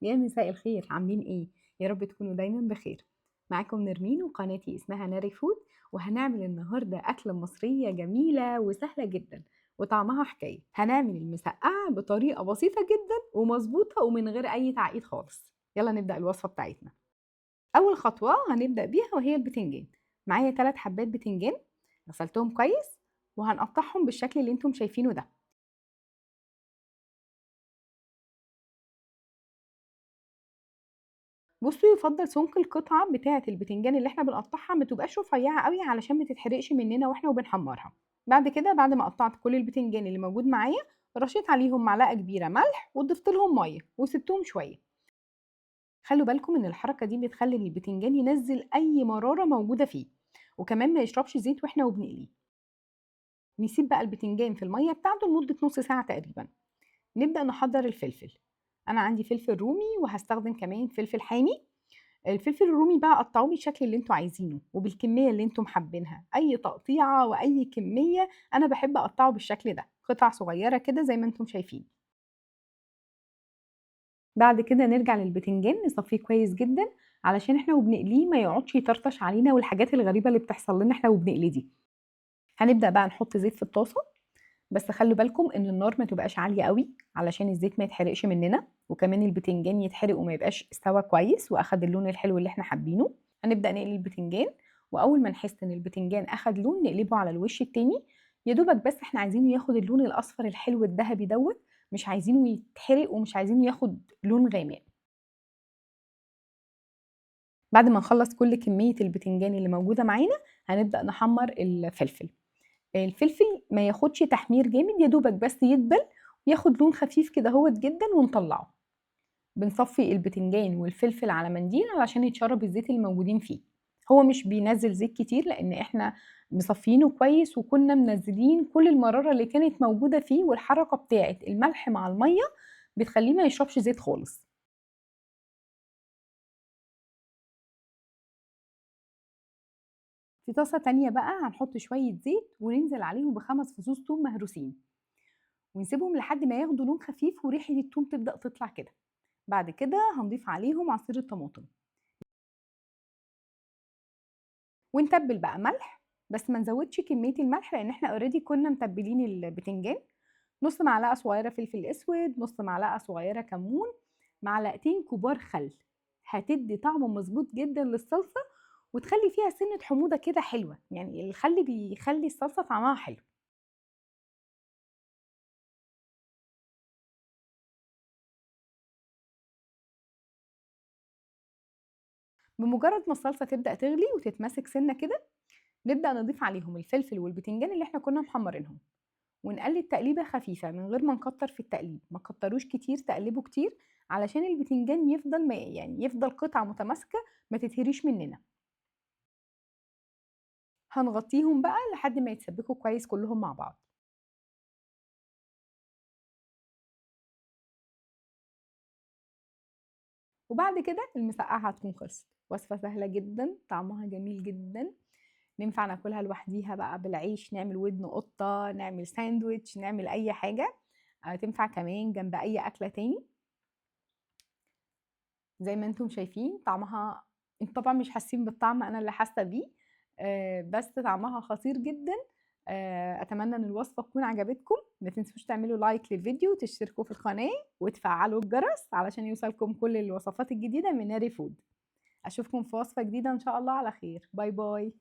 يا مساء الخير، عاملين ايه؟ يا رب تكونوا دايما بخير. معاكم نرمين وقناتي اسمها ناري فود، وهنعمل النهارده أكلة مصرية جميلة وسهلة جدا وطعمها حكاية. هنعمل المسقعة بطريقة بسيطة جدا ومظبوطة ومن غير أي تعقيد خالص. يلا نبدأ الوصفة بتاعتنا. أول خطوة هنبدأ بيها وهي البتنجان. معايا 3 حبات بتنجان، غسلتهم كويس وهنقطعهم بالشكل اللي انتم شايفينه ده. بصوا، يفضل سمك القطعة بتاعة البتنجان اللي احنا بنقطعها ما تبقاش رفيعة قوي علشان ما تتحرقش مننا واحنا وبنحمرها. بعد كده، بعد ما قطعت كل البتنجان اللي موجود معايا، رشيت عليهم معلقة كبيرة ملح وضفت لهم مية وسبتهم شوية. خلوا بالكم ان الحركة دي بتخلي البتنجان ينزل اي مرارة موجودة فيه، وكمان ما يشربش زيت واحنا وبنقليه. نسيب بقى البتنجان في المية بتاعته لمدة نص ساعة تقريبا. نبدأ نحضر الفلفل. انا عندي فلفل رومي وهستخدم كمان فلفل حامي. الفلفل الرومي بقى قطعوه بالشكل اللي انتوا عايزينه وبالكميه اللي انتم حابينها، اي تقطيعه واي كميه. انا بحب اقطعه بالشكل ده، قطع صغيره كده زي ما انتم شايفين. بعد كده نرجع للبتنجان نصفيه كويس جدا، علشان احنا وبنقليه ما يقعدش يطرطش علينا والحاجات الغريبه اللي بتحصل لنا احنا وبنقليه دي. هنبدا بقى نحط زيت في الطاسه، بس خلوا بالكم ان النار ما تبقاش عاليه قوي علشان الزيت ما يتحرقش مننا، وكمان البتنجان يتحرق وما يبقاش استوى كويس واخد اللون الحلو اللي احنا حابينه. هنبدا نقلي البتنجان، واول ما نحس ان البتنجان اخد لون نقلبه على الوش التاني. يا دوبك بس احنا عايزينه ياخد اللون الاصفر الحلو الذهبي دوت، مش عايزينه يتحرق ومش عايزينه ياخد لون غامق. بعد ما نخلص كل كميه البتنجان اللي موجوده معانا، هنبدا نحمر الفلفل. الفلفل ما ياخدش تحمير جامد، يا دوبك بس يدبل وياخد لون خفيف كده هوت جدا ونطلعه. بنصفي البتنجان والفلفل على منديل علشان يتشرب الزيت اللي موجودين فيه. هو مش بينزل زيت كتير لان احنا مصفينه كويس وكنا منزلين كل المرارة اللي كانت موجودة فيه، والحركة بتاعة الملح مع المية بتخليه ما يشربش زيت خالص. في طاسة تانية بقى هنحط شوية زيت وننزل عليهم ب5 فصوص توم مهروسين، ونسيبهم لحد ما ياخدوا لون خفيف وريحة التوم تبدأ تطلع كده. بعد كده هنضيف عليهم عصير الطماطم، ونتبل بقى ملح، بس ما نزودش كمية الملح لأن احنا اوريدي كنا متبلين البتنجان. نص معلقة صغيرة فلفل اسود، نص معلقة صغيرة كمون، معلقتين كبار خل. هتدي طعم مظبوط جدا للصلصة، وتخلي فيها سنة حموضة كده حلوة، يعني الخل بيخلي الصلصة طعمها حلو. بمجرد ما الصلصة تبدأ تغلي وتتماسك سنة كده، نبدأ نضيف عليهم الفلفل والبتنجان اللي احنا كنا محمرينهم، ونقلب تقليبة خفيفة من غير ما نكتر في التقليب. ما كتروش كتير، تقلبه كتير علشان البتنجان يفضل ما يعني يفضل قطعة متماسكة، ما تتهريش مننا. هنغطيهم بقى لحد ما يتسبكوا كويس كلهم مع بعض. وبعد كده المسقعة هتكون خلصت. وصفة سهلة جدا، طعمها جميل جدا. ننفع ناكلها لوحديها بقى بالعيش، نعمل ودن قطة، نعمل ساندويتش، نعمل أي حاجة. تنفع كمان جنب أي أكلة تاني. زي ما انتم شايفين طعمها، انتوا طبعا مش حاسين بالطعم، انا اللي حاسه بيه. بس طعمها خطير جدا. اتمنى ان الوصفه تكون عجبتكم. ما تنسوش تعملوا لايك للفيديو وتشتركوا في القناه وتفعلوا الجرس علشان يوصلكم كل الوصفات الجديده من ناري فود. اشوفكم في وصفه جديده ان شاء الله على خير. باي باي.